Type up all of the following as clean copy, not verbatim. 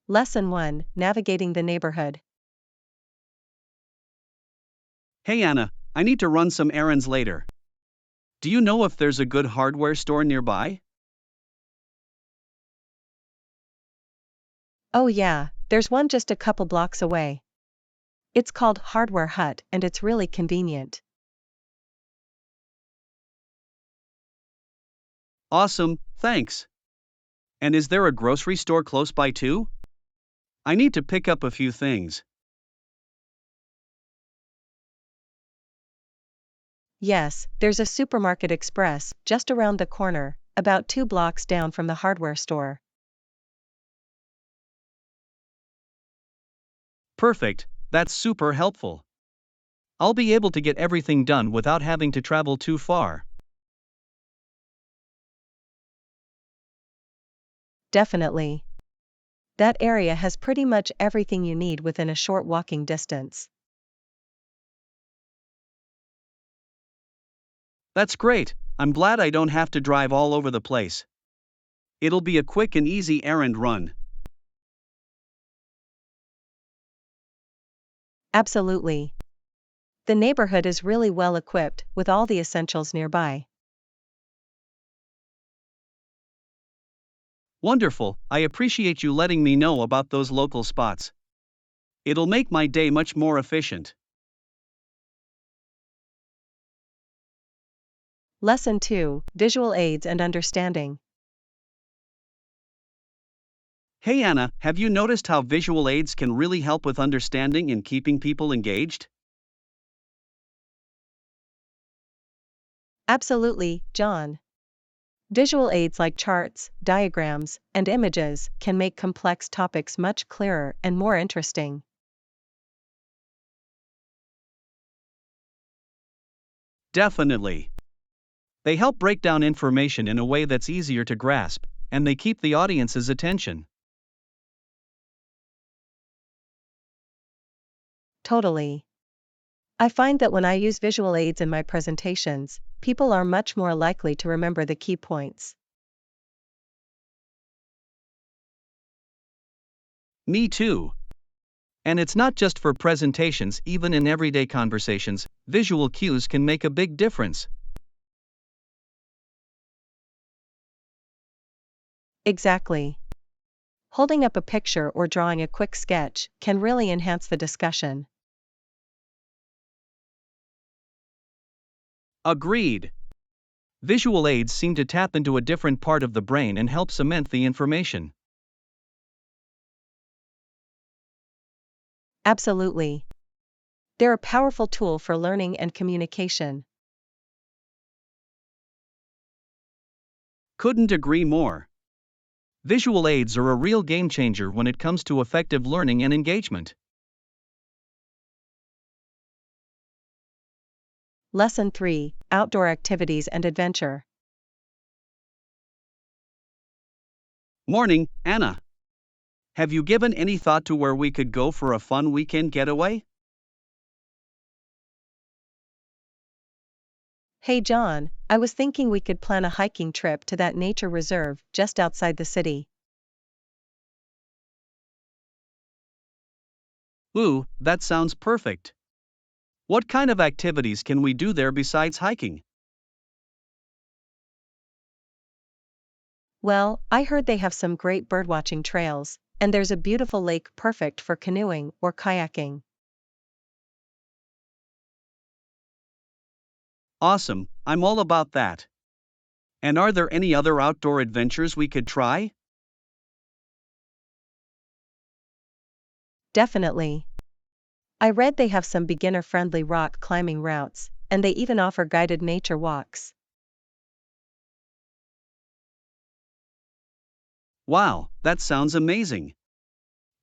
Lesson 1: Navigating the neighborhood. Hey Anna, I need to run some errands later. Do you know if there's a good hardware store nearby? Oh, yeah, there's one just a couple blocks away. It's called Hardware Hut and it's really convenient. Awesome, thanks. And is there a grocery store close by too? I need to pick up a few things. Yes, there's a Supermarket Express just around the corner, about 2 blocks down from the hardware store. Perfect, that's super helpful. I'll be able to get everything done without having to travel too far. Definitely. That area has pretty much everything you need within a short walking distance. That's great, I'm glad I don't have to drive all over the place. It'll be a quick and easy errand run. Absolutely. The neighborhood is really well equipped with all the essentials nearby. Wonderful, I appreciate you letting me know about those local spots. It'll make my day much more efficient. Lesson 2: Visual aids and understanding. Hey Anna, have you noticed how visual aids can really help with understanding and keeping people engaged? Absolutely, John. Visual aids like charts, diagrams, and images can make complex topics much clearer and more interesting. Definitely. They help break down information in a way that's easier to grasp, and they keep the audience's attention. Totally. I find that when I use visual aids in my presentations, people are much more likely to remember the key points. Me too. And it's not just for presentations, even in everyday conversations, visual cues can make a big difference. Exactly. Holding up a picture or drawing a quick sketch can really enhance the discussion. Agreed. Visual aids seem to tap into a different part of the brain and help cement the information. Absolutely. They're a powerful tool for learning and communication. Couldn't agree more. Visual aids are a real game changer when it comes to effective learning and engagement. Lesson 3: Outdoor activities and adventure. Morning, Anna. Have you given any thought to where we could go for a fun weekend getaway? Hey John, I was thinking we could plan a hiking trip to that nature reserve just outside the city. Ooh, that sounds perfect. What kind of activities can we do there besides hiking? Well, I heard they have some great birdwatching trails, and there's a beautiful lake perfect for canoeing or kayaking. Awesome, I'm all about that. And are there any other outdoor adventures we could try? Definitely. I read they have some beginner-friendly rock climbing routes, and they even offer guided nature walks. Wow, that sounds amazing.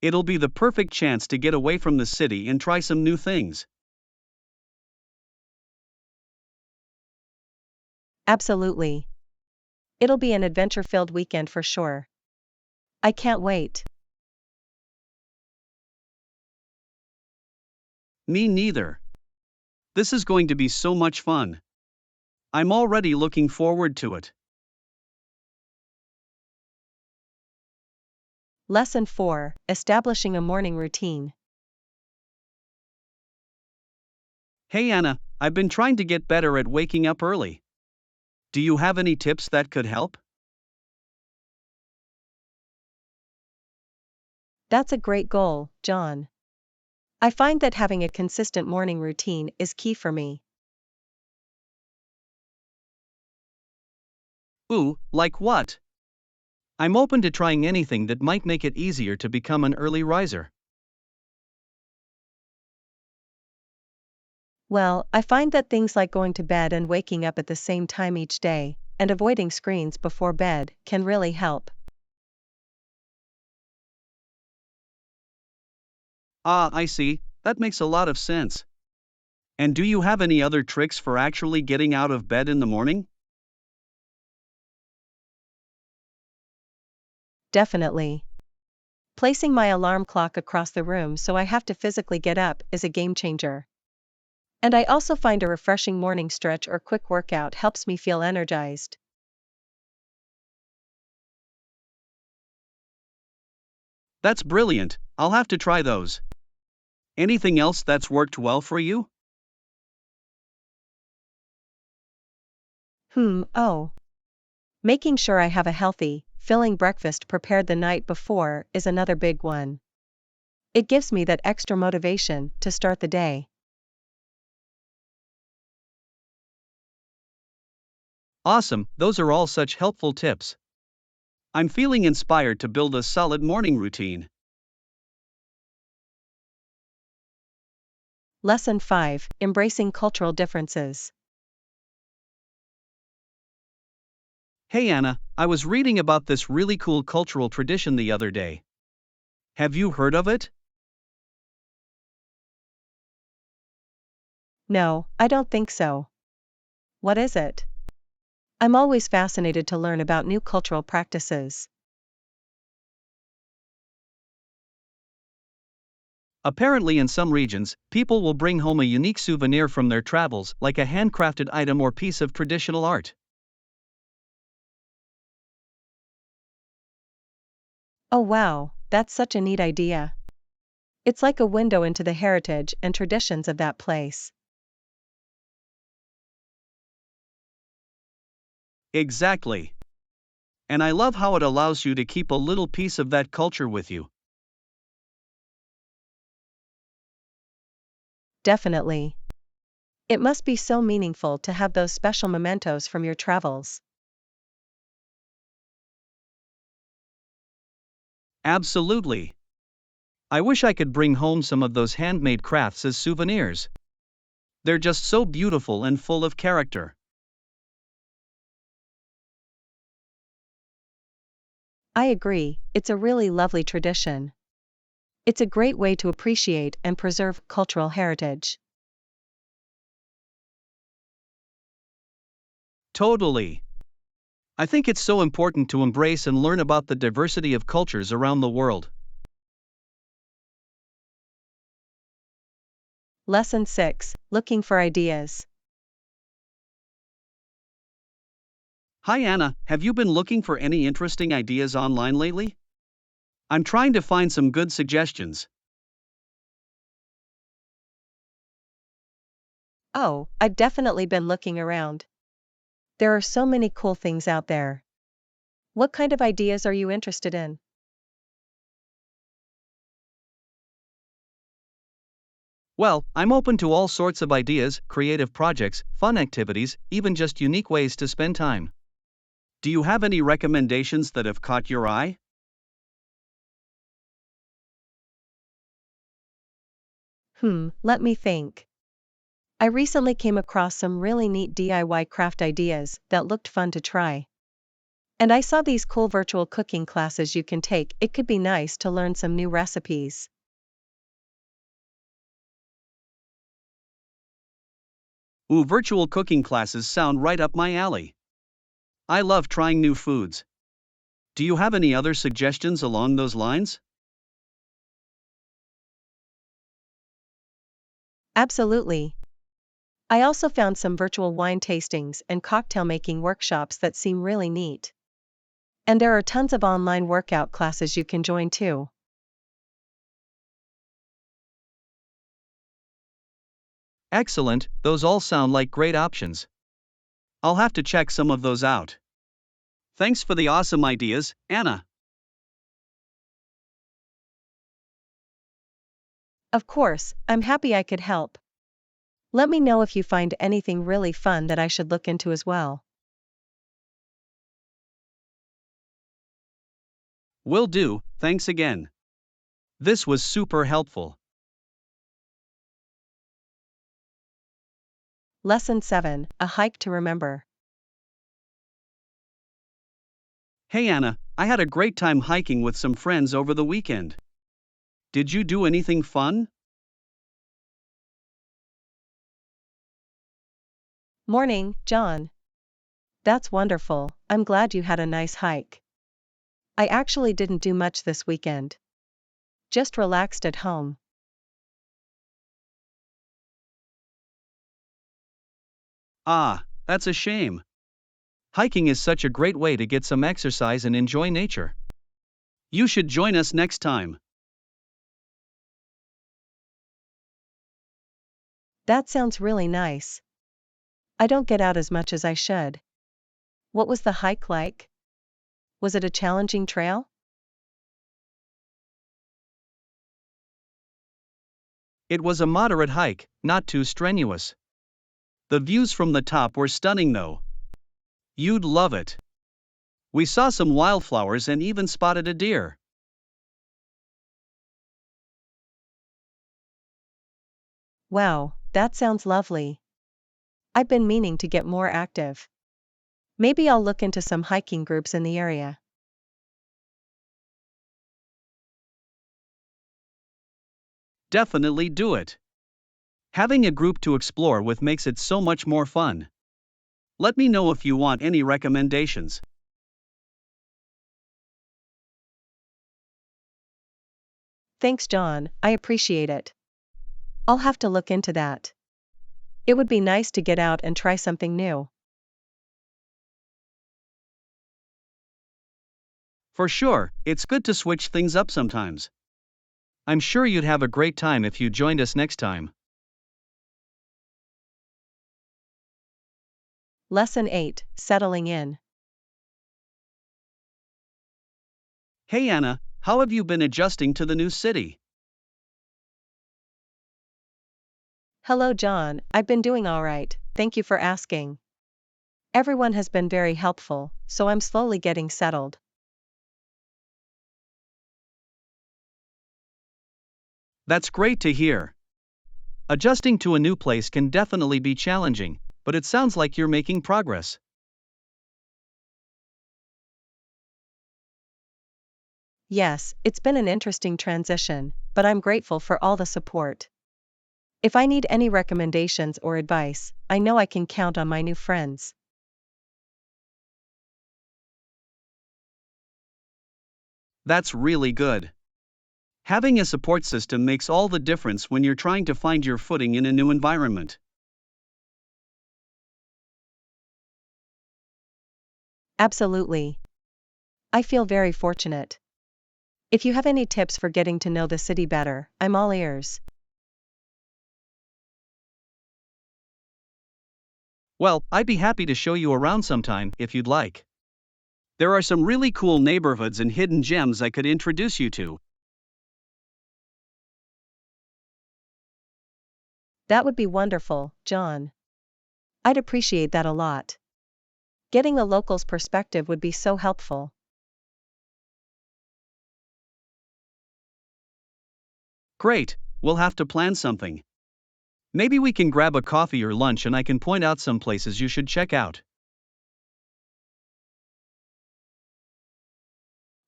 It'll be the perfect chance to get away from the city and try some new things. Absolutely. It'll be an adventure-filled weekend for sure. I can't wait. Me neither. This is going to be so much fun. I'm already looking forward to it. Lesson 4: Establishing a morning routine. Hey Anna, I've been trying to get better at waking up early. Do you have any tips that could help? That's a great goal, John. I find that having a consistent morning routine is key for me. Ooh, like what? I'm open to trying anything that might make it easier to become an early riser. Well, I find that things like going to bed and waking up at the same time each day, and avoiding screens before bed, can really help. Ah, I see, that makes a lot of sense. And do you have any other tricks for actually getting out of bed in the morning? Definitely. Placing my alarm clock across the room so I have to physically get up is a game changer. And I also find a refreshing morning stretch or quick workout helps me feel energized. That's brilliant, I'll have to try those. Anything else that's worked well for you? Oh. Making sure I have a healthy, filling breakfast prepared the night before is another big one. It gives me that extra motivation to start the day. Awesome, those are all such helpful tips. I'm feeling inspired to build a solid morning routine. Lesson 5: Embracing cultural differences. Hey Anna, I was reading about this really cool cultural tradition the other day. Have you heard of it? No, I don't think so. What is it? I'm always fascinated to learn about new cultural practices. Apparently, in some regions, people will bring home a unique souvenir from their travels, like a handcrafted item or piece of traditional art. Oh wow, that's such a neat idea. It's like a window into the heritage and traditions of that place. Exactly. And I love how it allows you to keep a little piece of that culture with you. Definitely. It must be so meaningful to have those special mementos from your travels. Absolutely. I wish I could bring home some of those handmade crafts as souvenirs. They're just so beautiful and full of character. I agree, it's a really lovely tradition. It's a great way to appreciate and preserve cultural heritage. Totally. I think it's so important to embrace and learn about the diversity of cultures around the world. Lesson 6: Looking for ideas. Hi Anna, have you been looking for any interesting ideas online lately? I'm trying to find some good suggestions. Oh, I've definitely been looking around. There are so many cool things out there. What kind of ideas are you interested in? Well, I'm open to all sorts of ideas, creative projects, fun activities, even just unique ways to spend time. Do you have any recommendations that have caught your eye? Let me think. I recently came across some really neat DIY craft ideas that looked fun to try. And I saw these cool virtual cooking classes you can take. It could be nice to learn some new recipes. Ooh, virtual cooking classes sound right up my alley. I love trying new foods. Do you have any other suggestions along those lines? Absolutely. I also found some virtual wine tastings and cocktail making workshops that seem really neat. And there are tons of online workout classes you can join too. Excellent, those all sound like great options. I'll have to check some of those out. Thanks for the awesome ideas, Anna. Of course, I'm happy I could help. Let me know if you find anything really fun that I should look into as well. Will do, thanks again. This was super helpful. Lesson 7, A Hike to Remember. Hey Anna, I had a great time hiking with some friends over the weekend. Did you do anything fun? Morning, John. That's wonderful, I'm glad you had a nice hike. I actually didn't do much this weekend. Just relaxed at home. Ah, that's a shame. Hiking is such a great way to get some exercise and enjoy nature. You should join us next time. That sounds really nice. I don't get out as much as I should. What was the hike like? Was it a challenging trail? It was a moderate hike, not too strenuous. The views from the top were stunning though. You'd love it. We saw some wildflowers and even spotted a deer. Wow, that sounds lovely. I've been meaning to get more active. Maybe I'll look into some hiking groups in the area. Definitely do it. Having a group to explore with makes it so much more fun. Let me know if you want any recommendations. Thanks, John, I appreciate it. I'll have to look into that. It would be nice to get out and try something new. For sure, it's good to switch things up sometimes. I'm sure you'd have a great time if you joined us next time. Lesson 8, Settling In. Hey Anna, how have you been adjusting to the new city? Hello, John, I've been doing all right, thank you for asking. Everyone has been very helpful, so I'm slowly getting settled. That's great to hear. Adjusting to a new place can definitely be challenging, but it sounds like you're making progress. Yes, it's been an interesting transition, but I'm grateful for all the support. If I need any recommendations or advice, I know I can count on my new friends. That's really good. Having a support system makes all the difference when you're trying to find your footing in a new environment. Absolutely. I feel very fortunate. If you have any tips for getting to know the city better, I'm all ears. Well, I'd be happy to show you around sometime if you'd like. There are some really cool neighborhoods and hidden gems I could introduce you to. That would be wonderful, John. I'd appreciate that a lot. Getting a local's perspective would be so helpful. Great, we'll have to plan something. Maybe we can grab a coffee or lunch and I can point out some places you should check out.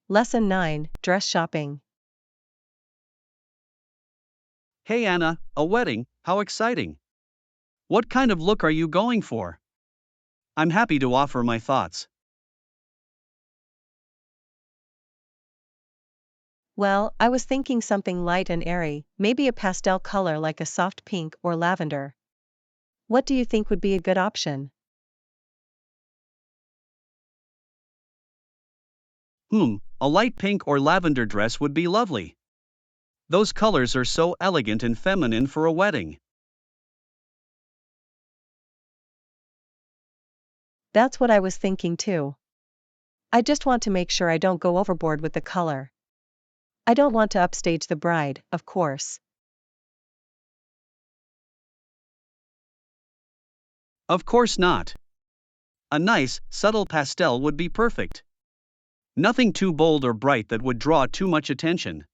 Lesson 9, Dress Shopping. Hey Anna, a wedding, how exciting! What kind of look are you going for? I'm happy to offer my thoughts. Well, I was thinking something light and airy, maybe a pastel color like a soft pink or lavender. What do you think would be a good option? A light pink or lavender dress would be lovely. Those colors are so elegant and feminine for a wedding. That's what I was thinking too. I just want to make sure I don't go overboard with the color. I don't want to upstage the bride, of course. Of course not. A nice, subtle pastel would be perfect. Nothing too bold or bright that would draw too much attention.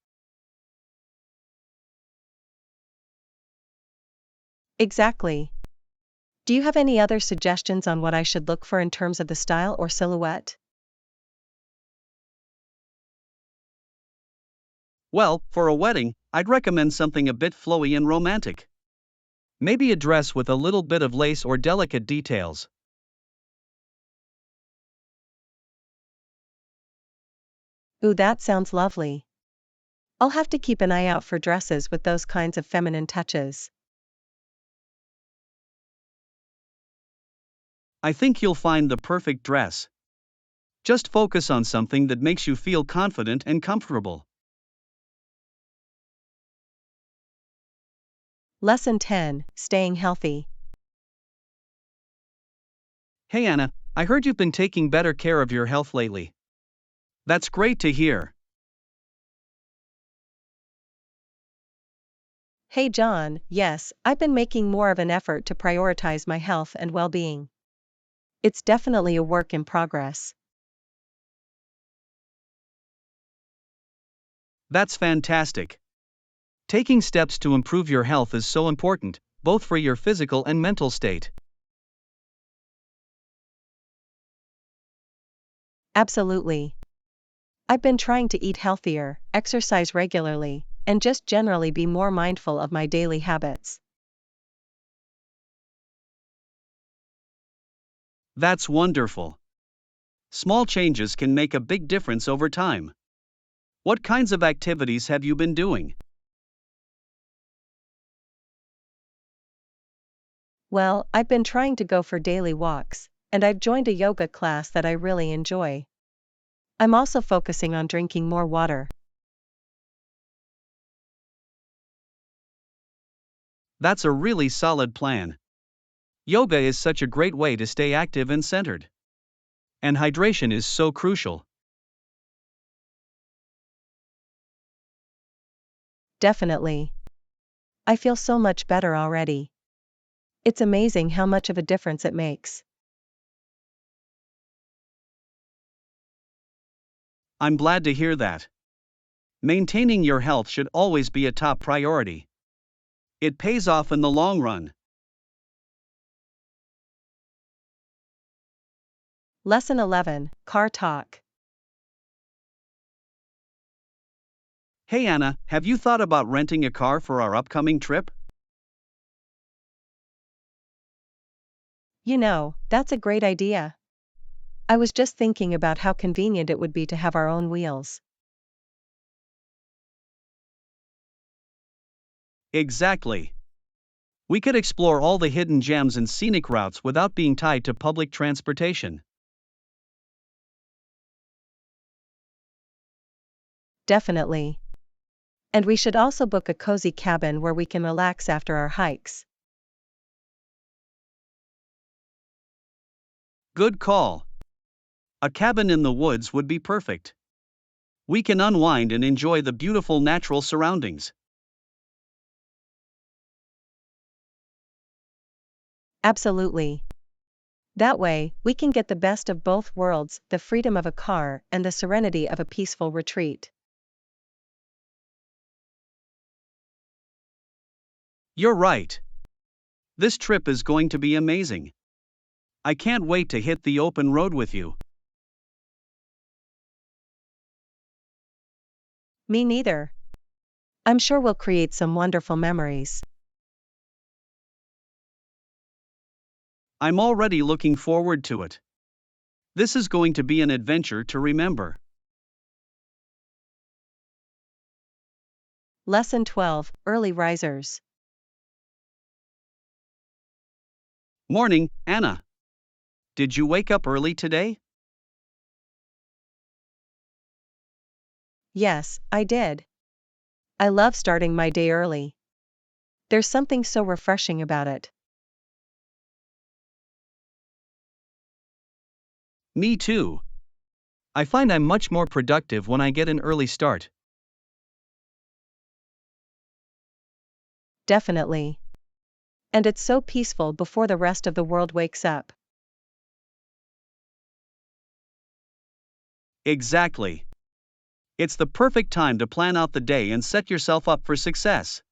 Exactly. Do you have any other suggestions on what I should look for in terms of the style or silhouette? Well, for a wedding, I'd recommend something a bit flowy and romantic. Maybe a dress with a little bit of lace or delicate details. Ooh, that sounds lovely. I'll have to keep an eye out for dresses with those kinds of feminine touches. I think you'll find the perfect dress. Just focus on something that makes you feel confident and comfortable. Lesson 10, Staying Healthy. Hey Anna, I heard you've been taking better care of your health lately. That's great to hear. Hey John, yes, I've been making more of an effort to prioritize my health and well-being. It's definitely a work in progress. That's fantastic. Taking steps to improve your health is so important, both for your physical and mental state. Absolutely. I've been trying to eat healthier, exercise regularly, and just generally be more mindful of my daily habits. That's wonderful. Small changes can make a big difference over time. What kinds of activities have you been doing? Well, I've been trying to go for daily walks, and I've joined a yoga class that I really enjoy. I'm also focusing on drinking more water. That's a really solid plan. Yoga is such a great way to stay active and centered. And hydration is so crucial. Definitely. I feel so much better already. It's amazing how much of a difference it makes. I'm glad to hear that. Maintaining your health should always be a top priority. It pays off in the long run. Lesson 11, Car Talk. Hey Anna, have you thought about renting a car for our upcoming trip? You know, that's a great idea. I was just thinking about how convenient it would be to have our own wheels. Exactly. We could explore all the hidden gems and scenic routes without being tied to public transportation. Definitely. And we should also book a cozy cabin where we can relax after our hikes. Good call. A cabin in the woods would be perfect. We can unwind and enjoy the beautiful natural surroundings. Absolutely. That way, we can get the best of both worlds, the freedom of a car and the serenity of a peaceful retreat. You're right. This trip is going to be amazing. I can't wait to hit the open road with you. Me neither. I'm sure we'll create some wonderful memories. I'm already looking forward to it. This is going to be an adventure to remember. Lesson 12, Early Risers. Morning, Anna. Did you wake up early today? Yes, I did. I love starting my day early. There's something so refreshing about it. Me too. I find I'm much more productive when I get an early start. Definitely. And it's so peaceful before the rest of the world wakes up. Exactly. It's the perfect time to plan out the day and set yourself up for success.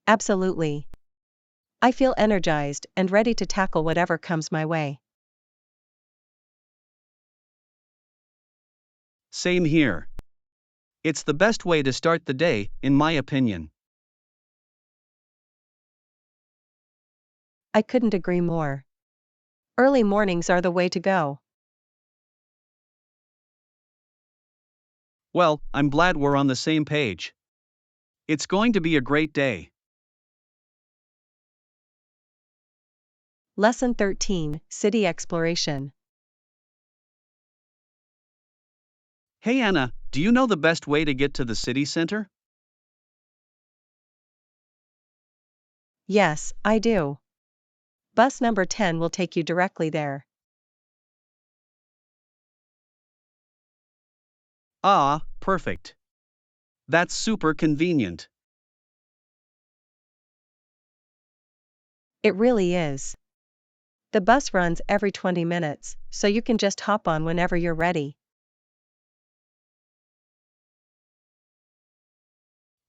Absolutely. I feel energized and ready to tackle whatever comes my way. Same here. It's the best way to start the day, in my opinion. I couldn't agree more. Early mornings are the way to go. Well, I'm glad we're on the same page. It's going to be a great day. Lesson 13, City Exploration. Hey Anna, do you know the best way to get to the city center? Yes, I do. Bus number 10 will take you directly there. Ah, perfect. That's super convenient. It really is. The bus runs every 20 minutes, so you can just hop on whenever you're ready.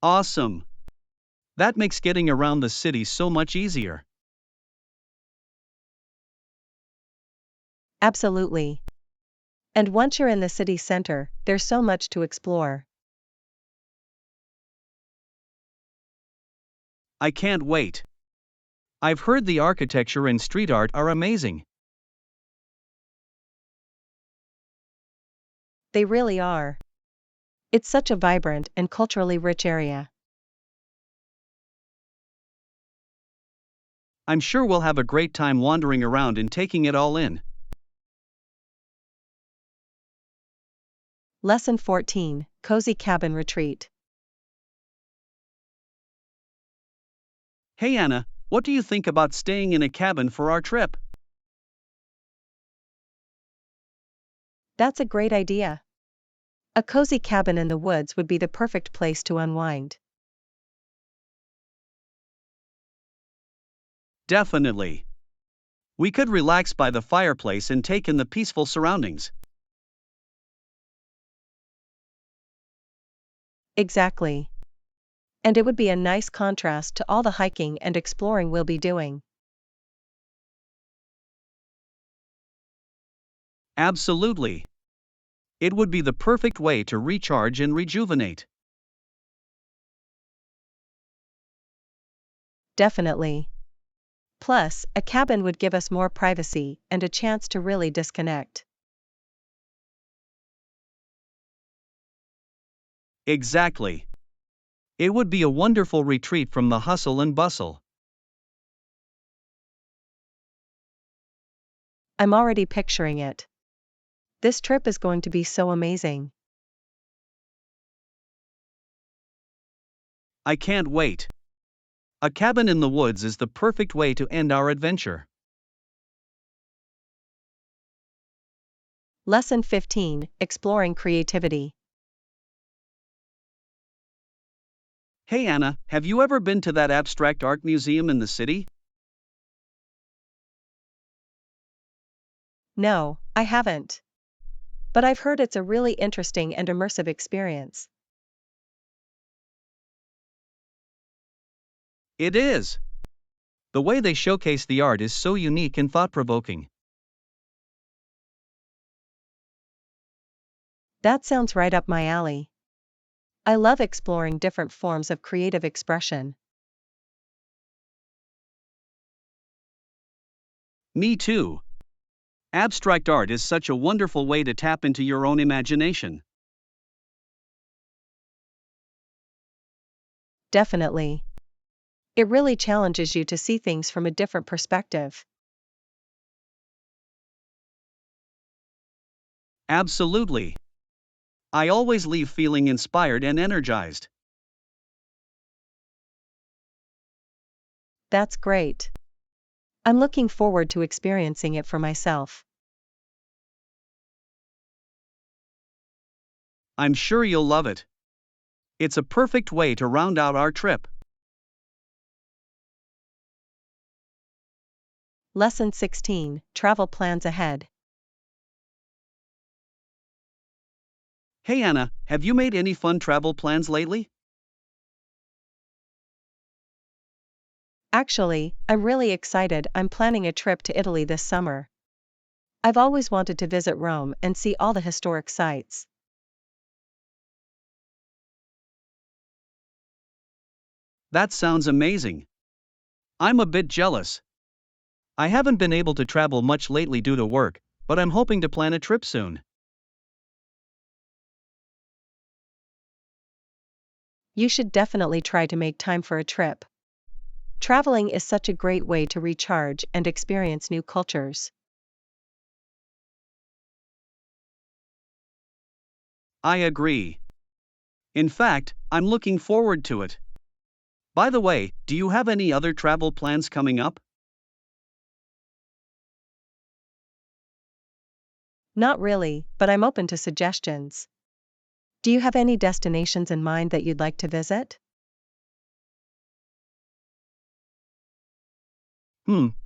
Awesome. That makes getting around the city so much easier. Absolutely. And once you're in the city center, there's so much to explore. I can't wait. I've heard the architecture and street art are amazing. They really are. It's such a vibrant and culturally rich area. I'm sure we'll have a great time wandering around and taking it all in. Lesson 14, Cozy Cabin Retreat. Hey Anna, what do you think about staying in a cabin for our trip? That's a great idea. A cozy cabin in the woods would be the perfect place to unwind. Definitely. We could relax by the fireplace and take in the peaceful surroundings. Exactly. And it would be a nice contrast to all the hiking and exploring we'll be doing. Absolutely. It would be the perfect way to recharge and rejuvenate. Definitely. Plus, a cabin would give us more privacy and a chance to really disconnect. Exactly. It would be a wonderful retreat from the hustle and bustle. I'm already picturing it. This trip is going to be so amazing. I can't wait. A cabin in the woods is the perfect way to end our adventure. Lesson 15, Exploring Creativity. Hey Anna, have you ever been to that abstract art museum in the city? No, I haven't. But I've heard it's a really interesting and immersive experience. It is. The way they showcase the art is so unique and thought provoking. That sounds right up my alley. I love exploring different forms of creative expression. Me too. Abstract art is such a wonderful way to tap into your own imagination. Definitely. It really challenges you to see things from a different perspective. Absolutely. I always leave feeling inspired and energized. That's great. I'm looking forward to experiencing it for myself. I'm sure you'll love it. It's a perfect way to round out our trip. Lesson 16, Travel Plans Ahead. Hey Anna, have you made any fun travel plans lately? Actually, I'm really excited. I'm planning a trip to Italy this summer. I've always wanted to visit Rome and see all the historic sites. That sounds amazing. I'm a bit jealous. I haven't been able to travel much lately due to work, but I'm hoping to plan a trip soon. You should definitely try to make time for a trip. Traveling is such a great way to recharge and experience new cultures. I agree. In fact, I'm looking forward to it. By the way, do you have any other travel plans coming up? Not really, but I'm open to suggestions. Do you have any destinations in mind that you'd like to visit?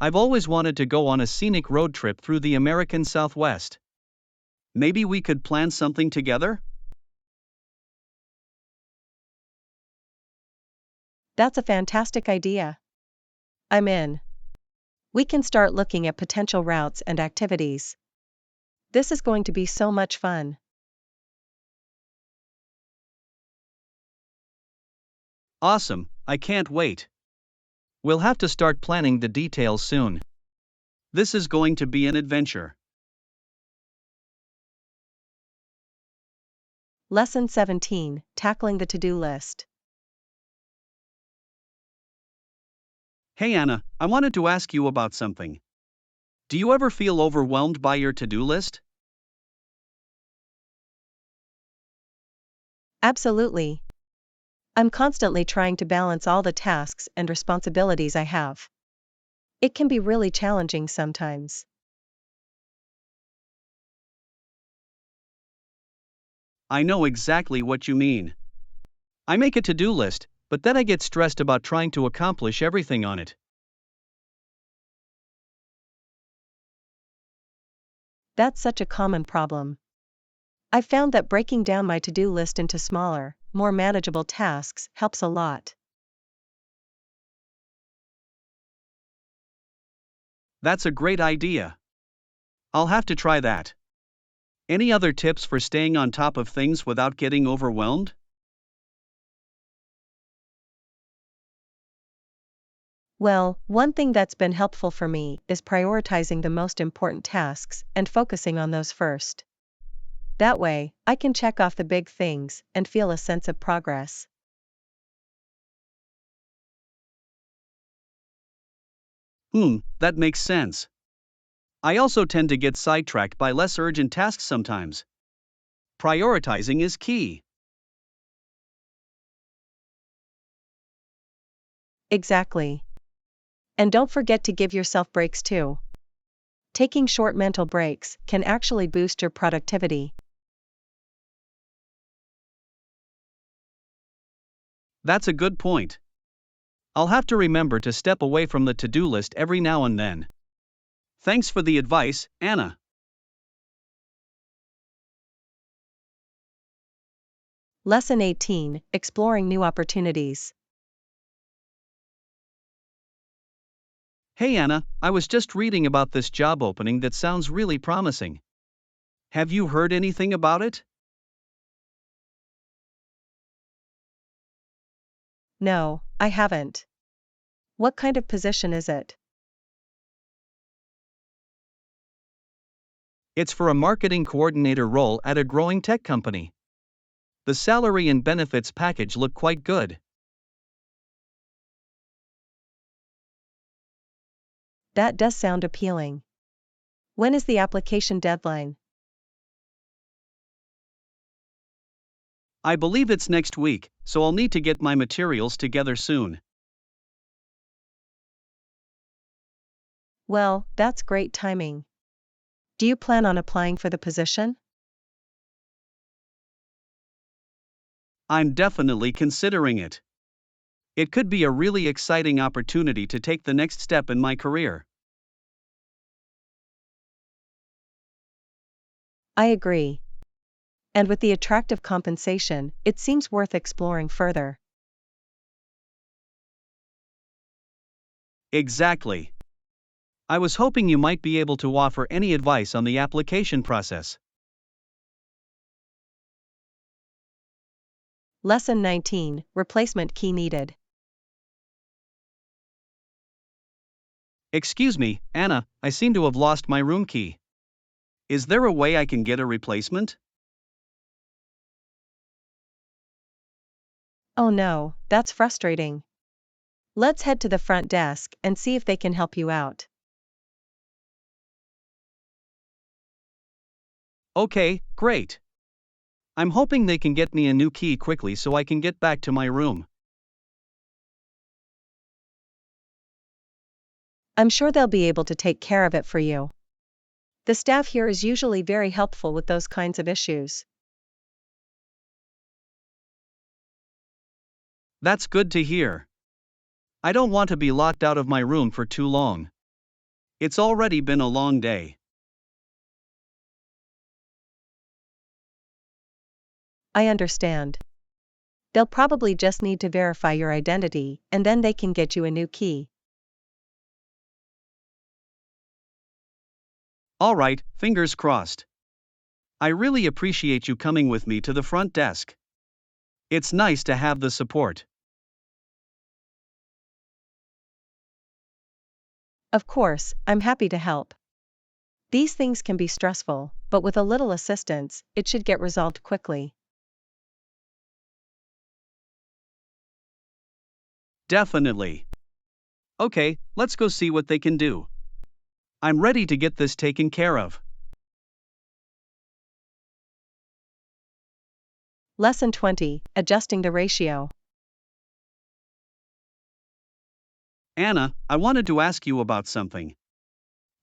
I've always wanted to go on a scenic road trip through the American Southwest. Maybe we could plan something together? That's a fantastic idea. I'm in. We can start looking at potential routes and activities. This is going to be so much fun. Awesome, I can't wait. We'll have to start planning the details soon. This is going to be an adventure. Lesson 17, Tackling the to-do list. Hey Anna, I wanted to ask you about something. Do you ever feel overwhelmed by your to do list? Absolutely. I'm constantly trying to balance all the tasks and responsibilities I have. It can be really challenging sometimes. I know exactly what you mean. I make a to do list, but then I get stressed about trying to accomplish everything on it. That's such a common problem. I've found that breaking down my to-do list into smaller, more manageable tasks helps a lot. That's a great idea. I'll have to try that. Any other tips for staying on top of things without getting overwhelmed? Well, one thing that's been helpful for me is prioritizing the most important tasks and focusing on those first. That way, I can check off the big things and feel a sense of progress. That makes sense. I also tend to get sidetracked by less urgent tasks sometimes. Prioritizing is key. Exactly. And don't forget to give yourself breaks too. Taking short mental breaks can actually boost your productivity. That's a good point. I'll have to remember to step away from the to do list every now and then. Thanks for the advice, Anna. Lesson 18, Exploring New Opportunities. Hey Anna, I was just reading about this job opening that sounds really promising. Have you heard anything about it? No, I haven't. What kind of position is it? It's for a marketing coordinator role at a growing tech company. The salary and benefits package look quite good. That does sound appealing. When is the application deadline? I believe it's next week, so I'll need to get my materials together soon. Well, that's great timing. Do you plan on applying for the position? I'm definitely considering it. It could be a really exciting opportunity to take the next step in my career. I agree. And with the attractive compensation, it seems worth exploring further. Exactly. I was hoping you might be able to offer any advice on the application process. Lesson 19, Replacement Key Needed. Excuse me, Anna, I seem to have lost my room key. Is there a way I can get a replacement? Oh no, that's frustrating. Let's head to the front desk and see if they can help you out. Okay, great. I'm hoping they can get me a new key quickly so I can get back to my room. I'm sure they'll be able to take care of it for you. The staff here is usually very helpful with those kinds of issues. That's good to hear. I don't want to be locked out of my room for too long. It's already been a long day. I understand. They'll probably just need to verify your identity, and then they can get you a new key. Alright, fingers crossed. I really appreciate you coming with me to the front desk. It's nice to have the support. Of course, I'm happy to help. These things can be stressful, but with a little assistance, it should get resolved quickly. Definitely. Okay, let's go see what they can do. I'm ready to get this taken care of. Lesson 20, Adjusting the Ratio. Anna, I wanted to ask you about something.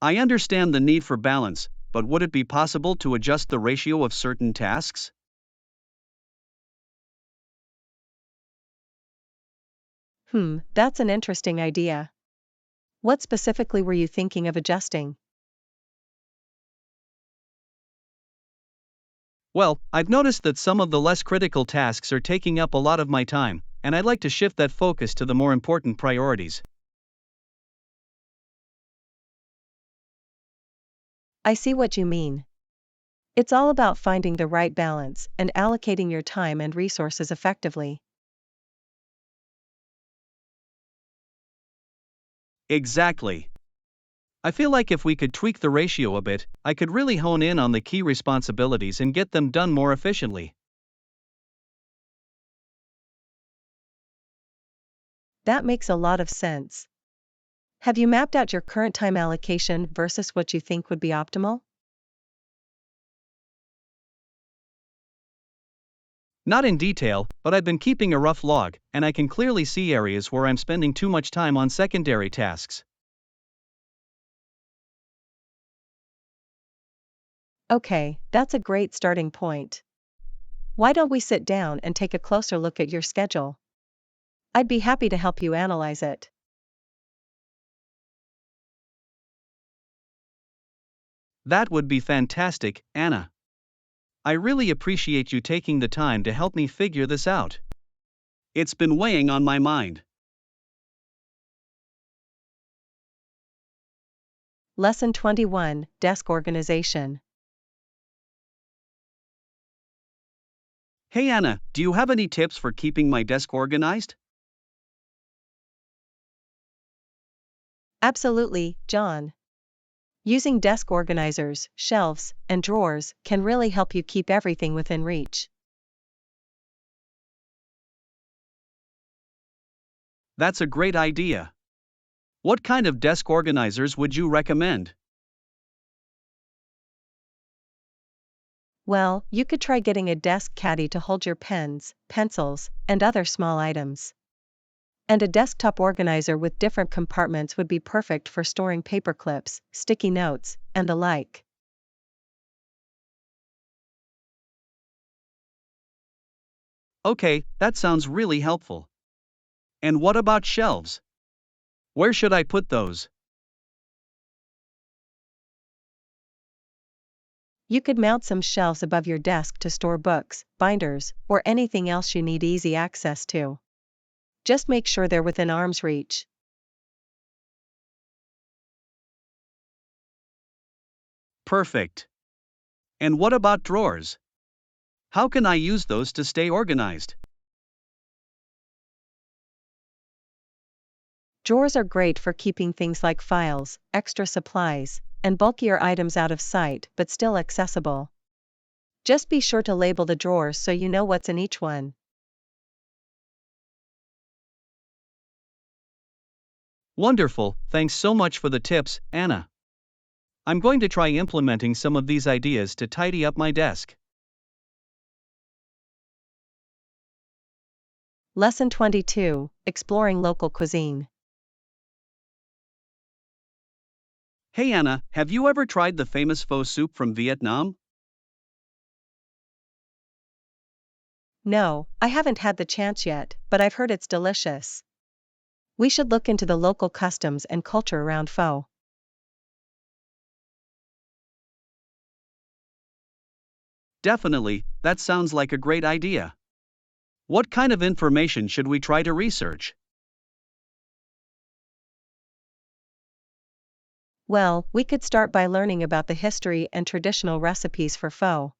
I understand the need for balance, but would it be possible to adjust the ratio of certain tasks? That's an interesting idea. What specifically were you thinking of adjusting? Well, I've noticed that some of the less critical tasks are taking up a lot of my time, and I'd like to shift that focus to the more important priorities. I see what you mean. It's all about finding the right balance and allocating your time and resources effectively. Exactly. I feel like if we could tweak the ratio a bit, I could really hone in on the key responsibilities and get them done more efficiently. That makes a lot of sense. Have you mapped out your current time allocation versus what you think would be optimal? Not in detail, but I've been keeping a rough log, and I can clearly see areas where I'm spending too much time on secondary tasks. Okay, that's a great starting point. Why don't we sit down and take a closer look at your schedule? I'd be happy to help you analyze it. That would be fantastic, Anna. I really appreciate you taking the time to help me figure this out. It's been weighing on my mind. Lesson 21, Desk Organization. Hey Anna, do you have any tips for keeping my desk organized? Absolutely, John. Using desk organizers, shelves, and drawers can really help you keep everything within reach. That's a great idea. What kind of desk organizers would you recommend? Well, you could try getting a desk caddy to hold your pens, pencils, and other small items. And a desktop organizer with different compartments would be perfect for storing paper clips, sticky notes, and the like. Okay, that sounds really helpful. And what about shelves? Where should I put those? You could mount some shelves above your desk to store books, binders, or anything else you need easy access to. Just make sure they're within arm's reach. Perfect. And what about drawers? How can I use those to stay organized? Drawers are great for keeping things like files, extra supplies, and bulkier items out of sight but still accessible. Just be sure to label the drawers so you know what's in each one. Wonderful, thanks so much for the tips, Anna. I'm going to try implementing some of these ideas to tidy up my desk. Lesson 22, Exploring Local Cuisine. Hey Anna, have you ever tried the famous pho soup from Vietnam? No, I haven't had the chance yet, but I've heard it's delicious. We should look into the local customs and culture around pho. Definitely, that sounds like a great idea. What kind of information should we try to research? Well, we could start by learning about the history and traditional recipes for pho.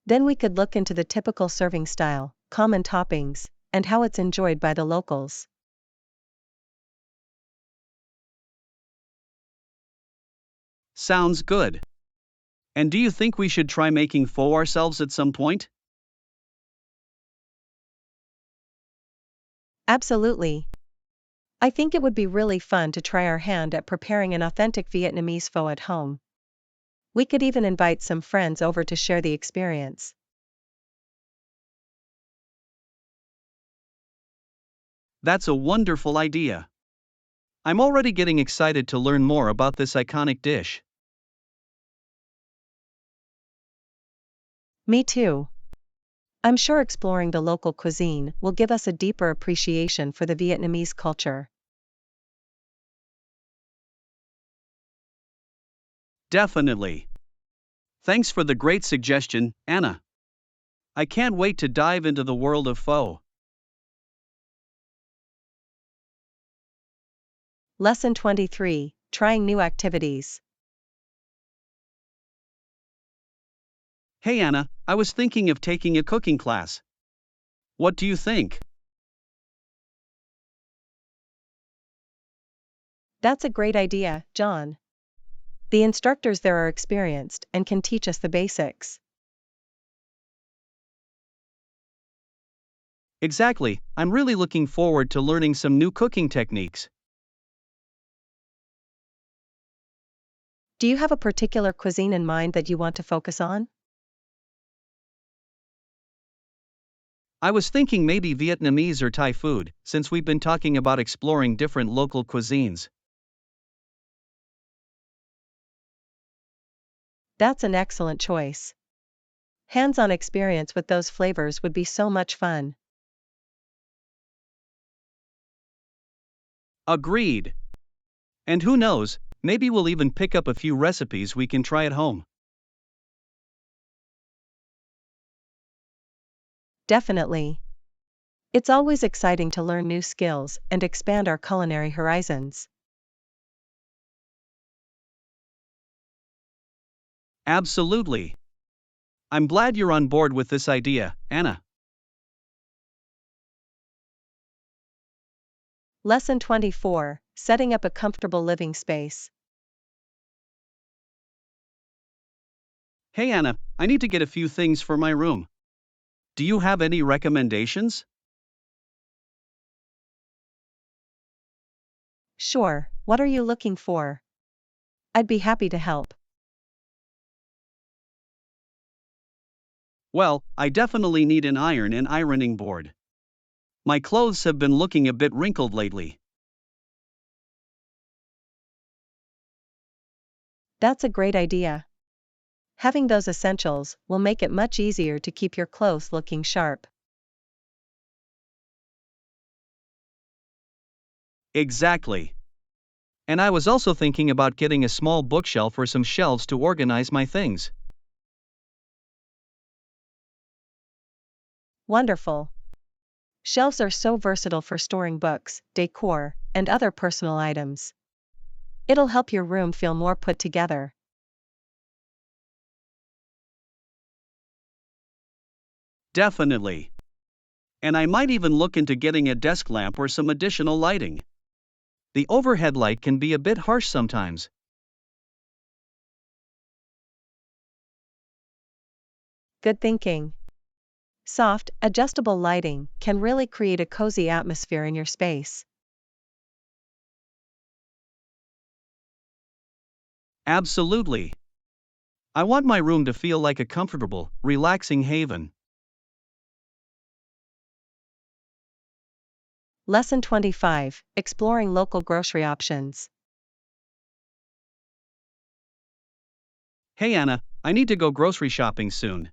Then we could look into the typical serving style, common toppings, and how it's enjoyed by the locals. Sounds good. And do you think we should try making pho ourselves at some point? Absolutely. I think it would be really fun to try our hand at preparing an authentic Vietnamese pho at home. We could even invite some friends over to share the experience. That's a wonderful idea. I'm already getting excited to learn more about this iconic dish. Me too. I'm sure exploring the local cuisine will give us a deeper appreciation for the Vietnamese culture. Definitely. Thanks for the great suggestion, Anna. I can't wait to dive into the world of pho. Lesson 23, Trying New Activities. Hey Anna, I was thinking of taking a cooking class. What do you think? That's a great idea, John. The instructors there are experienced and can teach us the basics. Exactly, I'm really looking forward to learning some new cooking techniques. Do you have a particular cuisine in mind that you want to focus on? I was thinking maybe Vietnamese or Thai food, since we've been talking about exploring different local cuisines. That's an excellent choice. Hands-on experience with those flavors would be so much fun. Agreed. And who knows, maybe we'll even pick up a few recipes we can try at home. Definitely. It's always exciting to learn new skills and expand our culinary horizons. Absolutely. I'm glad you're on board with this idea, Anna. Lesson 24, Setting up a comfortable living space. Hey Anna, I need to get a few things for my room. Do you have any recommendations? Sure, what are you looking for? I'd be happy to help. Well, I definitely need an iron and ironing board. My clothes have been looking a bit wrinkled lately. That's a great idea. Having those essentials will make it much easier to keep your clothes looking sharp. Exactly. And I was also thinking about getting a small bookshelf or some shelves to organize my things. Wonderful. Shelves are so versatile for storing books, decor, and other personal items. It'll help your room feel more put together. Definitely. And I might even look into getting a desk lamp or some additional lighting. The overhead light can be a bit harsh sometimes. Good thinking. Soft, adjustable lighting can really create a cozy atmosphere in your space. Absolutely. I want my room to feel like a comfortable, relaxing haven. Lesson 25: Exploring local grocery options. Hey Anna, I need to go grocery shopping soon.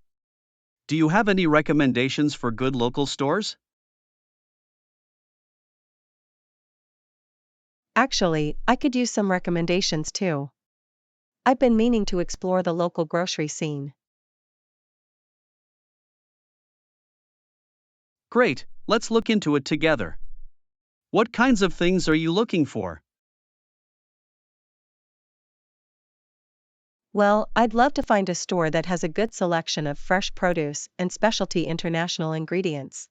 Do you have any recommendations for good local stores? Actually, I could use some recommendations too. I've been meaning to explore the local grocery scene. Great, let's look into it together. What kinds of things are you looking for? Well, I'd love to find a store that has a good selection of fresh produce and specialty international ingredients.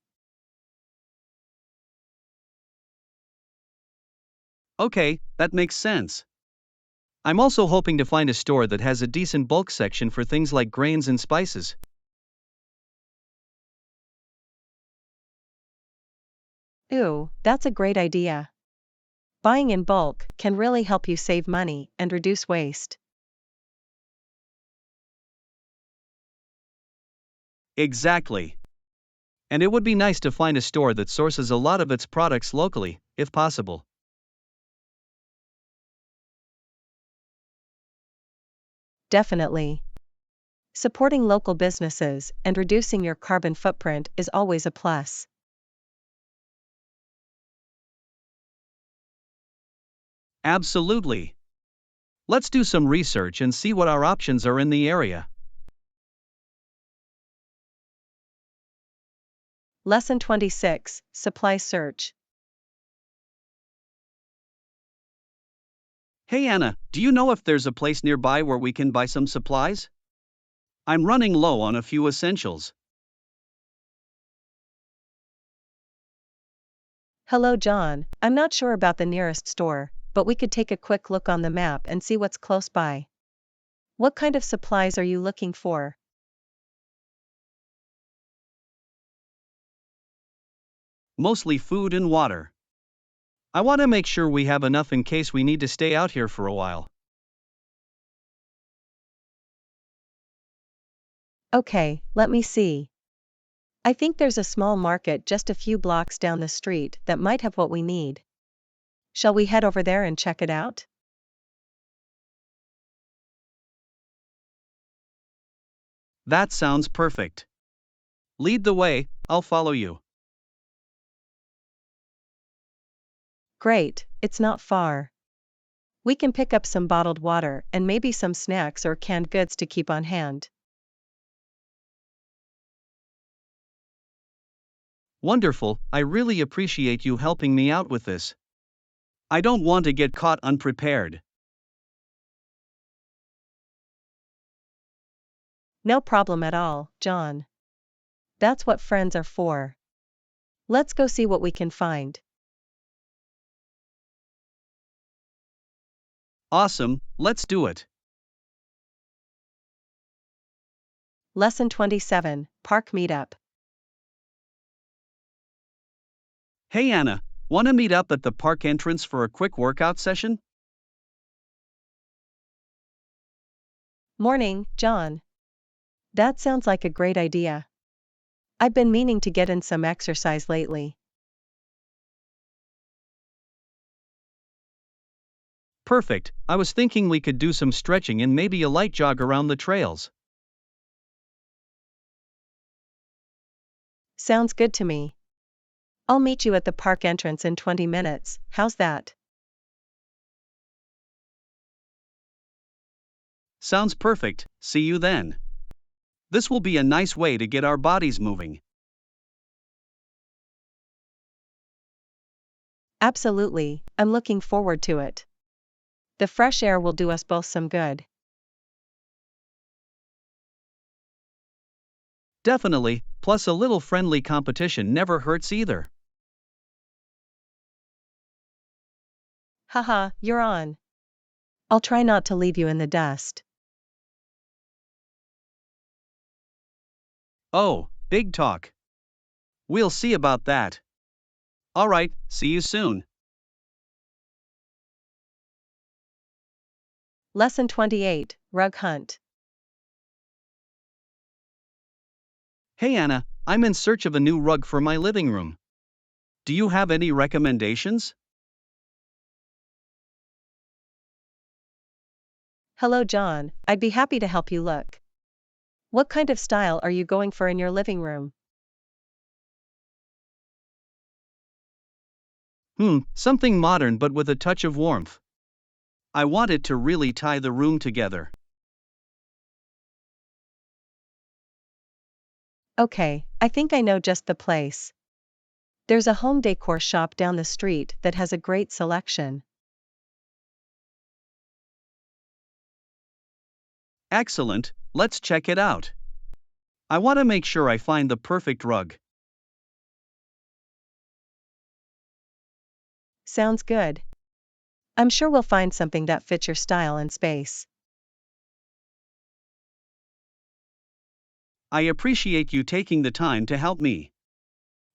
Okay, that makes sense. I'm also hoping to find a store that has a decent bulk section for things like grains and spices. Ooh, that's a great idea. Buying in bulk can really help you save money and reduce waste. Exactly. And it would be nice to find a store that sources a lot of its products locally, if possible. Definitely. Supporting local businesses and reducing your carbon footprint is always a plus. Absolutely. Let's do some research and see what our options are in the area. Lesson 26: Supply Search. Hey Anna, do you know if there's a place nearby where we can buy some supplies? I'm running low on a few essentials. Hello, John. I'm not sure about the nearest store, but we could take a quick look on the map and see what's close by. What kind of supplies are you looking for? Mostly food and water. I want to make sure we have enough in case we need to stay out here for a while. Okay, let me see. I think there's a small market just a few blocks down the street that might have what we need. Shall we head over there and check it out? That sounds perfect. Lead the way, I'll follow you. Great, it's not far. We can pick up some bottled water and maybe some snacks or canned goods to keep on hand. Wonderful, I really appreciate you helping me out with this. I don't want to get caught unprepared. No problem at all, John. That's what friends are for. Let's go see what we can find. Awesome, let's do it. Lesson 27: Park Meetup. Hey Anna, want to meet up at the park entrance for a quick workout session? Morning, John. That sounds like a great idea. I've been meaning to get in some exercise lately. Perfect, I was thinking we could do some stretching and maybe a light jog around the trails. Sounds good to me. I'll meet you at the park entrance in 20 minutes, how's that? Sounds perfect, see you then. This will be a nice way to get our bodies moving. Absolutely, I'm looking forward to it. The fresh air will do us both some good. Definitely, plus a little friendly competition never hurts either. Haha, you're on. I'll try not to leave you in the dust. Oh, big talk. We'll see about that. Alright, see you soon. Lesson 28, Rug Hunt. Hey Anna, I'm in search of a new rug for my living room. Do you have any recommendations? Hello John, I'd be happy to help you look. What kind of style are you going for in your living room? Something modern but with a touch of warmth. I want it to really tie the room together. Okay, I think I know just the place. There's a home decor shop down the street that has a great selection. Excellent, let's check it out. I want to make sure I find the perfect rug. Sounds good. I'm sure we'll find something that fits your style and space. I appreciate you taking the time to help me.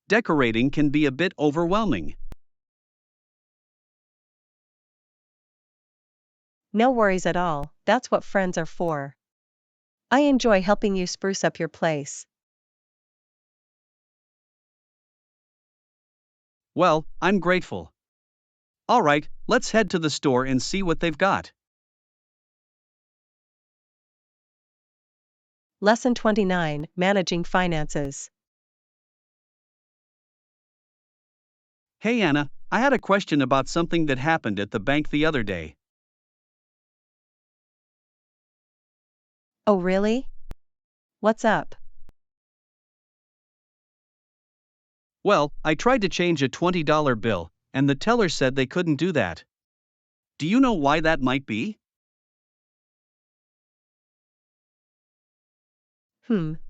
Decorating can be a bit overwhelming. No worries at all, that's what friends are for. I enjoy helping you spruce up your place. Well, I'm grateful. Alright, let's head to the store and see what they've got. Lesson 29, Managing Finances. Hey Anna, I had a question about something that happened at the bank the other day. Oh really? What's up? Well, I tried to change a $20 bill, and the teller said they couldn't do that. Do you know why that might be?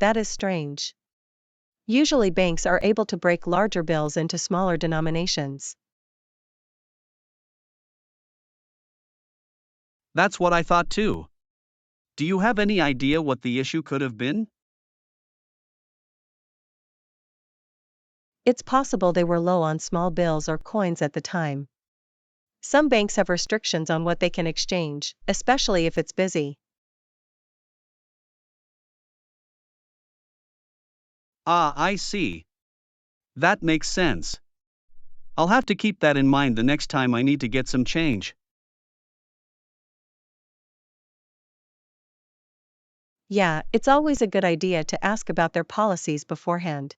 That is strange. Usually banks are able to break larger bills into smaller denominations. That's what I thought too. Do you have any idea what the issue could have been? It's possible they were low on small bills or coins at the time. Some banks have restrictions on what they can exchange, especially if it's busy. Ah, I see. That makes sense. I'll have to keep that in mind the next time I need to get some change. Yeah, it's always a good idea to ask about their policies beforehand.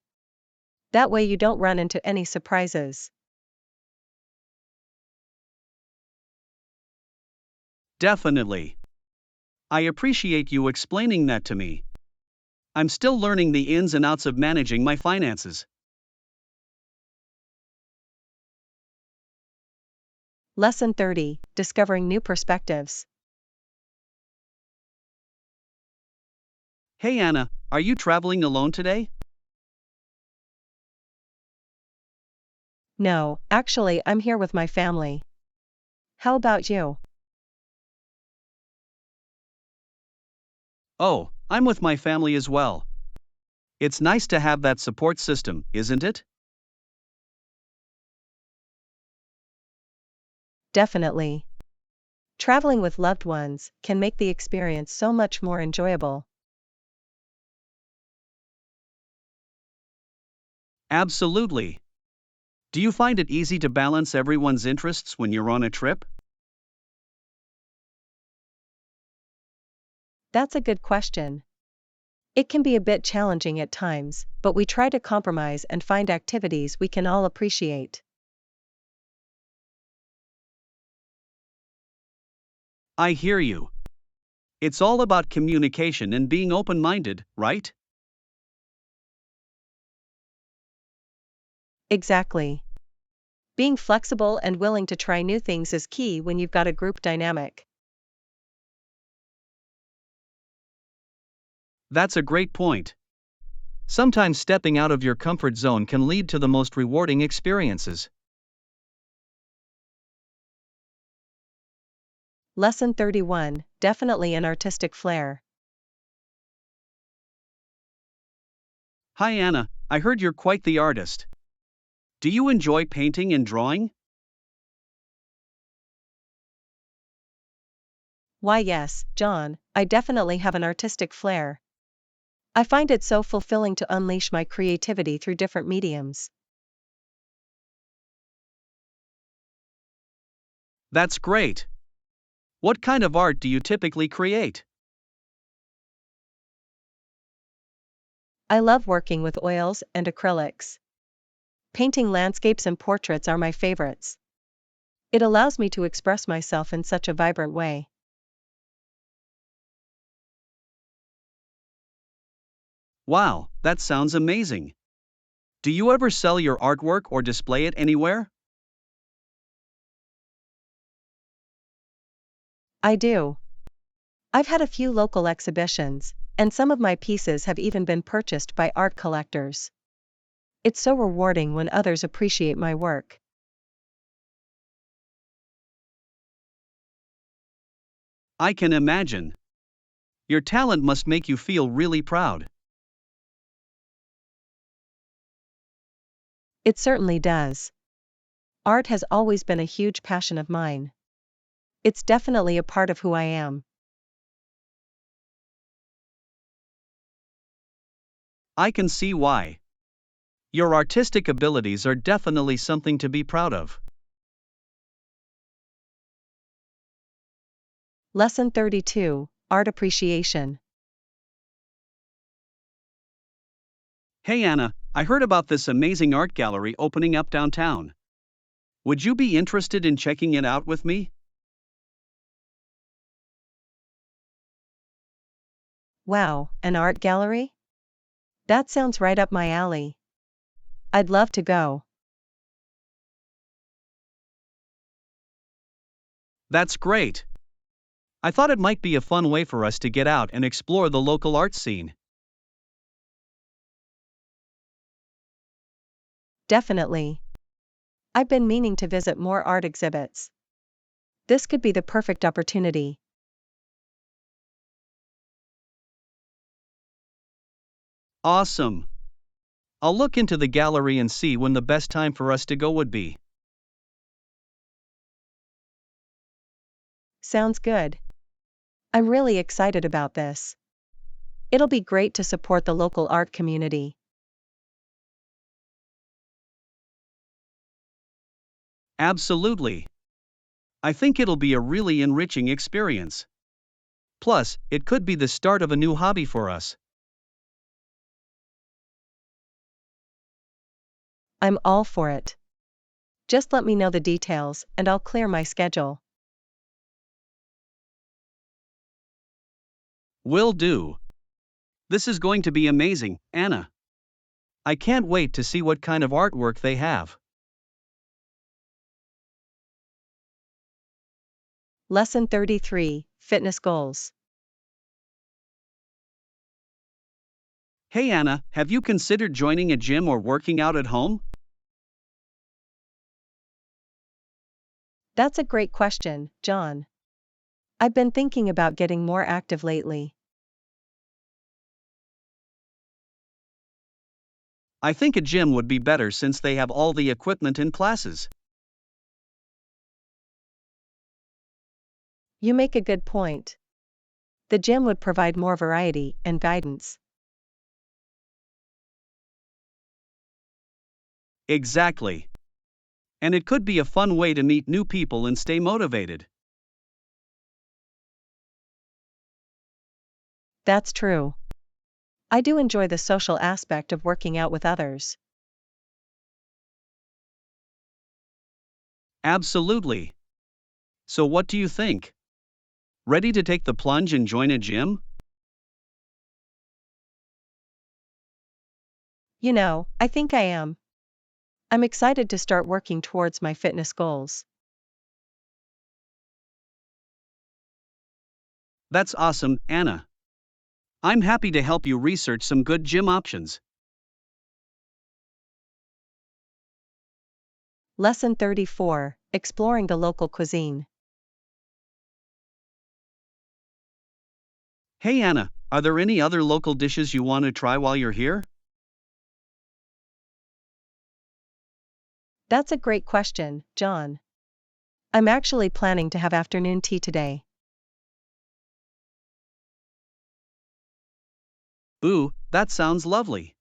That way you don't run into any surprises. Definitely. I appreciate you explaining that to me. I'm still learning the ins and outs of managing my finances. Lesson 30, Discovering New Perspectives. Hey Anna, are you traveling alone today? No, actually, I'm here with my family. How about you? Oh, I'm with my family as well. It's nice to have that support system, isn't it? Definitely. Traveling with loved ones can make the experience so much more enjoyable. Absolutely. Do you find it easy to balance everyone's interests when you're on a trip? That's a good question. It can be a bit challenging at times, but we try to compromise and find activities we can all appreciate. I hear you. It's all about communication and being open minded, right? Exactly. Being flexible and willing to try new things is key when you've got a group dynamic. That's a great point. Sometimes stepping out of your comfort zone can lead to the most rewarding experiences. Lesson 31, definitely an artistic flair. Hi Anna, I heard you're quite the artist. Do you enjoy painting and drawing? Why, yes, John, I definitely have an artistic flair. I find it so fulfilling to unleash my creativity through different mediums. That's great. What kind of art do you typically create? I love working with oils and acrylics. Painting landscapes and portraits are my favorites. It allows me to express myself in such a vibrant way. Wow, that sounds amazing. Do you ever sell your artwork or display it anywhere? I do. I've had a few local exhibitions, and some of my pieces have even been purchased by art collectors. It's so rewarding when others appreciate my work. I can imagine. Your talent must make you feel really proud. It certainly does. Art has always been a huge passion of mine. It's definitely a part of who I am. I can see why. Your artistic abilities are definitely something to be proud of. Lesson 32, Art Appreciation. Hey Anna, I heard about this amazing art gallery opening up downtown. Would you be interested in checking it out with me? Wow, an art gallery? That sounds right up my alley. I'd love to go. That's great. I thought it might be a fun way for us to get out and explore the local art scene. Definitely. I've been meaning to visit more art exhibits. This could be the perfect opportunity. Awesome. I'll look into the gallery and see when the best time for us to go would be. Sounds good. I'm really excited about this. It'll be great to support the local art community. Absolutely. I think it'll be a really enriching experience. Plus, it could be the start of a new hobby for us. I'm all for it. Just let me know the details, and I'll clear my schedule. Will do. This is going to be amazing, Anna. I can't wait to see what kind of artwork they have. Lesson 33, Fitness Goals. Hey Anna, have you considered joining a gym or working out at home? That's a great question, John. I've been thinking about getting more active lately. I think a gym would be better since they have all the equipment and classes. You make a good point. The gym would provide more variety and guidance. Exactly. And it could be a fun way to meet new people and stay motivated. That's true. I do enjoy the social aspect of working out with others. Absolutely. So, what do you think? Ready to take the plunge and join a gym? I think I am. I'm excited to start working towards my fitness goals. That's awesome, Anna. I'm happy to help you research some good gym options. Lesson 34, Exploring the Local Cuisine. Hey Anna, are there any other local dishes you want to try while you're here? That's a great question, John. I'm actually planning to have afternoon tea today. Ooh, that sounds lovely.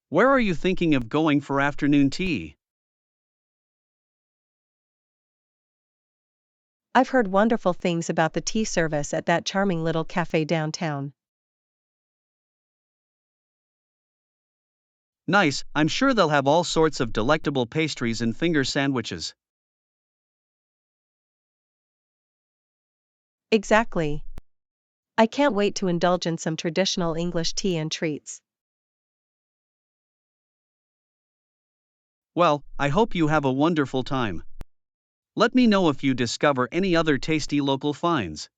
Where are you thinking of going for afternoon tea? I've heard wonderful things about the tea service at that charming little cafe downtown. Nice, I'm sure they'll have all sorts of delectable pastries and finger sandwiches. Exactly. I can't wait to indulge in some traditional English tea and treats. Well, I hope you have a wonderful time. Let me know if you discover any other tasty local finds.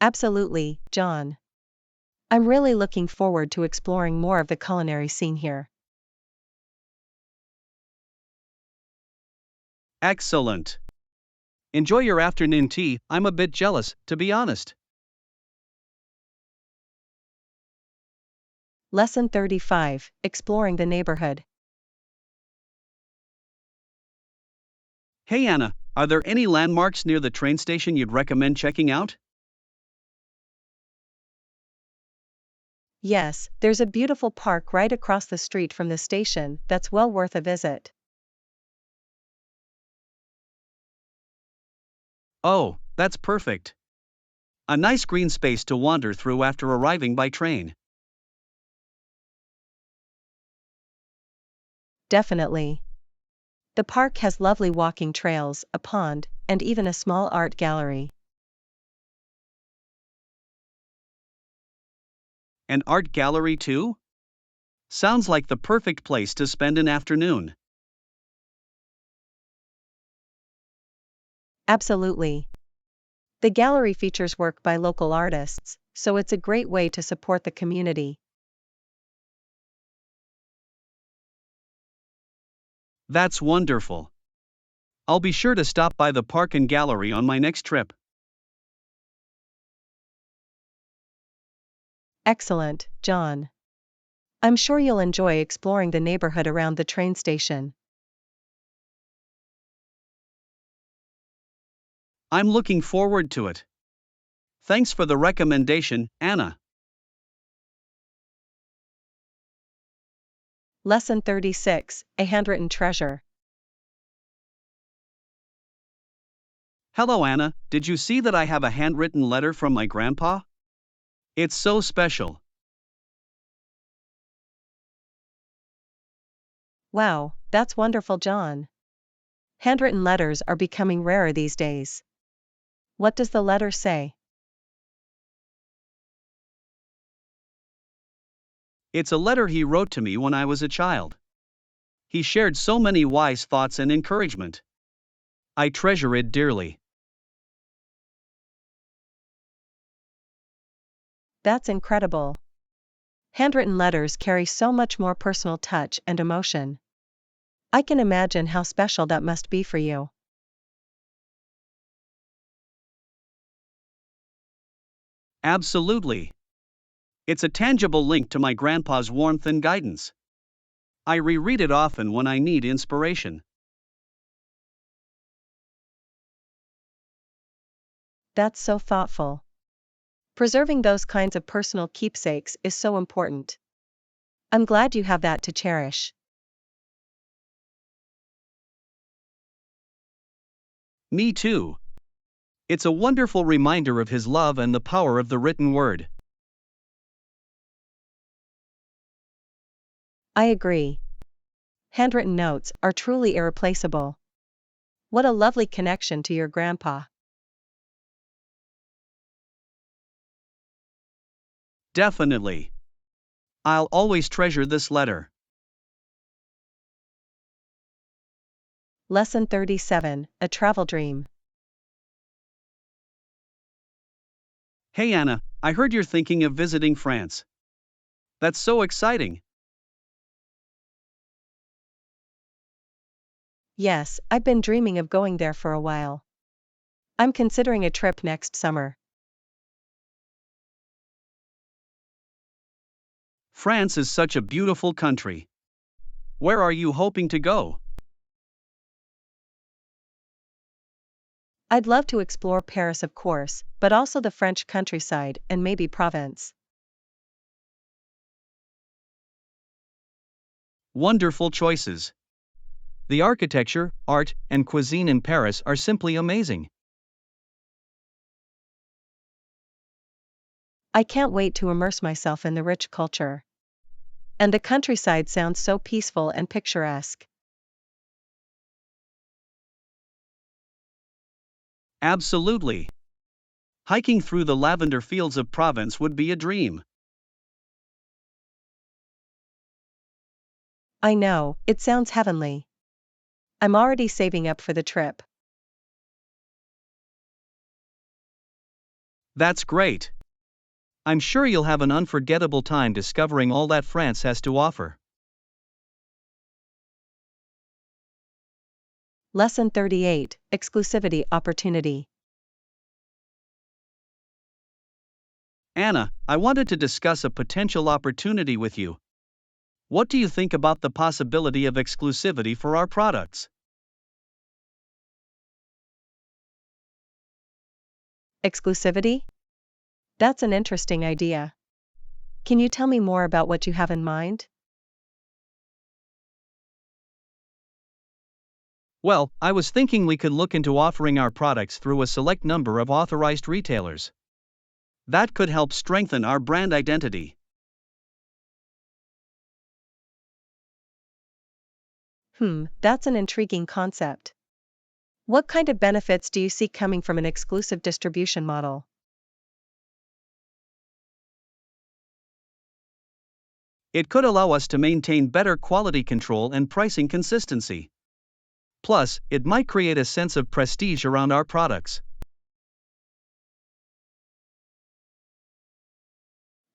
Absolutely, John. I'm really looking forward to exploring more of the culinary scene here. Excellent. Enjoy your afternoon tea. I'm a bit jealous, to be honest. Lesson 35, Exploring the Neighborhood. Hey Anna, are there any landmarks near the train station you'd recommend checking out? Yes, there's a beautiful park right across the street from the station that's well worth a visit. Oh, that's perfect. A nice green space to wander through after arriving by train. Definitely. The park has lovely walking trails, a pond, and even a small art gallery. An art gallery too? Sounds like the perfect place to spend an afternoon. Absolutely. The gallery features work by local artists, so it's a great way to support the community. That's wonderful. I'll be sure to stop by the park and gallery on my next trip. Excellent, John. I'm sure you'll enjoy exploring the neighborhood around the train station. I'm looking forward to it. Thanks for the recommendation, Anna. Lesson 36, A Handwritten Treasure. Hello, Anna. Did you see that I have a handwritten letter from my grandpa? It's so special. Wow, that's wonderful, John. Handwritten letters are becoming rarer these days. What does the letter say? It's a letter he wrote to me when I was a child. He shared so many wise thoughts and encouragement. I treasure it dearly. That's incredible. Handwritten letters carry so much more personal touch and emotion. I can imagine how special that must be for you. Absolutely. It's a tangible link to my grandpa's warmth and guidance. I reread it often when I need inspiration. That's so thoughtful. Preserving those kinds of personal keepsakes is so important. I'm glad you have that to cherish. Me too. It's a wonderful reminder of his love and the power of the written word. I agree. Handwritten notes are truly irreplaceable. What a lovely connection to your grandpa. Definitely. I'll always treasure this letter. Lesson 37, A Travel Dream. Hey Anna, I heard you're thinking of visiting France. That's so exciting. Yes, I've been dreaming of going there for a while. I'm considering a trip next summer. France is such a beautiful country. Where are you hoping to go? I'd love to explore Paris, of course, but also the French countryside and maybe Provence. Wonderful choices. The architecture, art, and cuisine in Paris are simply amazing. I can't wait to immerse myself in the rich culture. And the countryside sounds so peaceful and picturesque. Absolutely. Hiking through the lavender fields of Provence would be a dream. I know, it sounds heavenly. I'm already saving up for the trip. That's great. I'm sure you'll have an unforgettable time discovering all that France has to offer. Lesson 38, Exclusivity Opportunity. Anna, I wanted to discuss a potential opportunity with you. What do you think about the possibility of exclusivity for our products? Exclusivity? That's an interesting idea. Can you tell me more about what you have in mind? Well, I was thinking we could look into offering our products through a select number of authorized retailers. That could help strengthen our brand identity. That's an intriguing concept. What kind of benefits do you see coming from an exclusive distribution model? It could allow us to maintain better quality control and pricing consistency. Plus, it might create a sense of prestige around our products.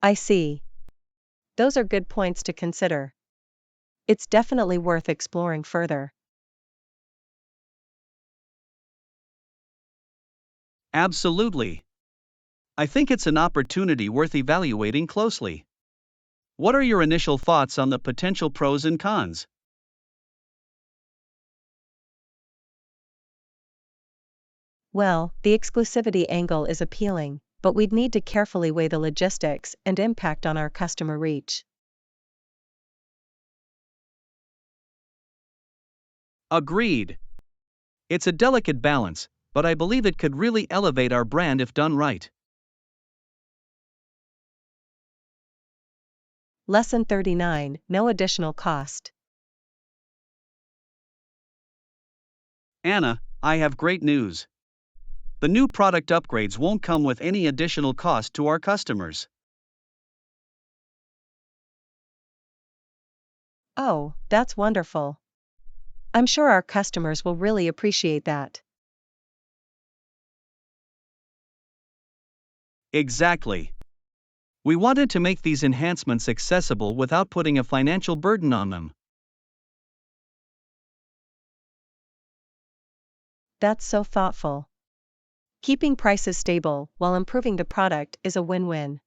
I see. Those are good points to consider. It's definitely worth exploring further. Absolutely. I think it's an opportunity worth evaluating closely. What are your initial thoughts on the potential pros and cons? Well, the exclusivity angle is appealing, but we'd need to carefully weigh the logistics and impact on our customer reach. Agreed. It's a delicate balance, but I believe it could really elevate our brand if done right. Lesson 39, No additional cost. Anna, I have great news. The new product upgrades won't come with any additional cost to our customers. Oh, that's wonderful. I'm sure our customers will really appreciate that. Exactly. We wanted to make these enhancements accessible without putting a financial burden on them. That's so thoughtful. Keeping prices stable while improving the product is a win-win.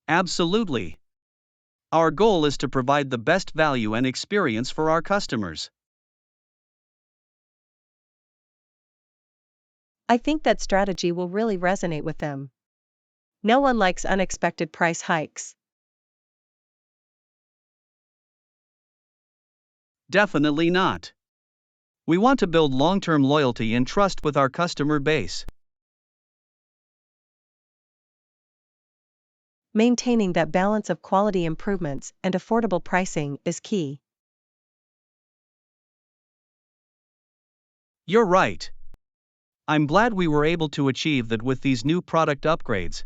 Absolutely. Our goal is to provide the best value and experience for our customers. I think that strategy will really resonate with them. No one likes unexpected price hikes. Definitely not. We want to build long term loyalty and trust with our customer base. Maintaining that balance of quality improvements and affordable pricing is key. You're right. I'm glad we were able to achieve that with these new product upgrades.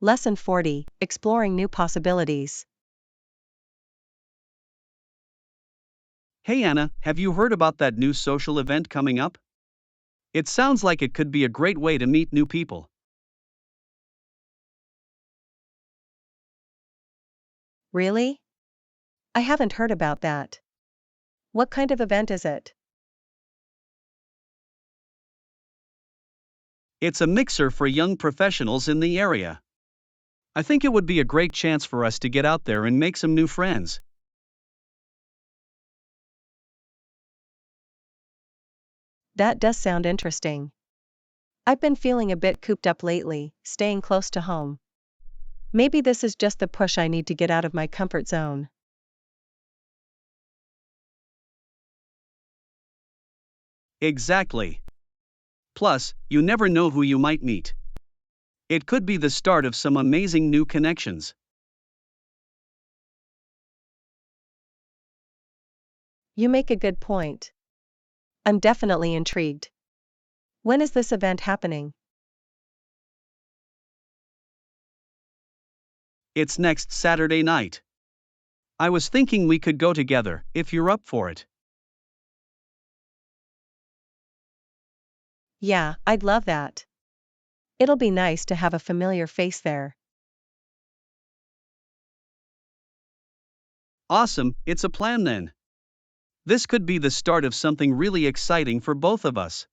Lesson 40: Exploring new possibilities. Hey Anna, have you heard about that new social event coming up? It sounds like it could be a great way to meet new people. Really? I haven't heard about that. What kind of event is it? It's a mixer for young professionals in the area. I think it would be a great chance for us to get out there and make some new friends. That does sound interesting. I've been feeling a bit cooped up lately, staying close to home. Maybe this is just the push I need to get out of my comfort zone. Exactly. Plus, you never know who you might meet. It could be the start of some amazing new connections. You make a good point. I'm definitely intrigued. When is this event happening? It's next Saturday night. I was thinking we could go together, if you're up for it. Yeah, I'd love that. It'll be nice to have a familiar face there. Awesome, it's a plan then. This could be the start of something really exciting for both of us.